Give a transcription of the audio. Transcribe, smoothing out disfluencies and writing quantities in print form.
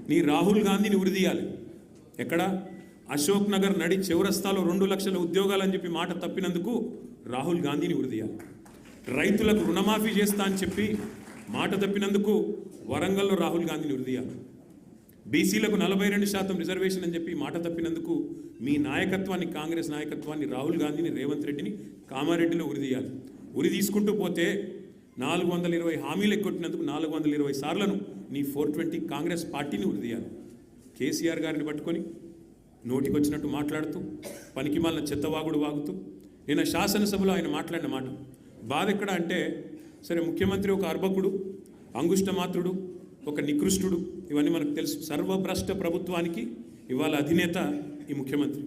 నీ రాహుల్ గాంధీని ఉరిదీయాలి. ఎక్కడ? అశోక్ నగర్ నడి చౌరస్తాలో 2 లక్షల ఉద్యోగాలు అని చెప్పి మాట తప్పినందుకు రాహుల్ గాంధీని ఉరిదీయాలి. రైతులకు రుణమాఫీ చేస్తా అని చెప్పి మాట తప్పినందుకు వరంగల్లో రాహుల్ గాంధీని ఉరిదీయాలి. బీసీలకు 42% రిజర్వేషన్ అని చెప్పి మాట తప్పినందుకు మీ నాయకత్వాన్ని, కాంగ్రెస్ నాయకత్వాన్ని, రాహుల్ గాంధీని, రేవంత్ రెడ్డిని కామారెడ్డిలో ఉరిదీయాలి. ఉరి తీసుకుంటూ పోతే 420 హామీలు ఎక్కొట్టినందుకు 420 సార్లను నీ 420 కాంగ్రెస్ పార్టీని ఉరిదీయాలి. కేసీఆర్ గారిని పట్టుకొని నోటికొచ్చినట్టు మాట్లాడుతూ పనికిమాలిన చెత్తవాగుడు వాగుతూ నిన్న శాసనసభలో ఆయన మాట్లాడిన మాట బాధ ఎక్కడ అంటే, సరే ముఖ్యమంత్రి ఒక అర్భకుడు, అంగుష్టమాత్రుడు, ఒక నికృష్టుడు, ఇవన్నీ మనకు తెలుసు. సర్వభ్రష్ట ప్రభుత్వానికి ఇవాళ అధినేత ఈ ముఖ్యమంత్రి.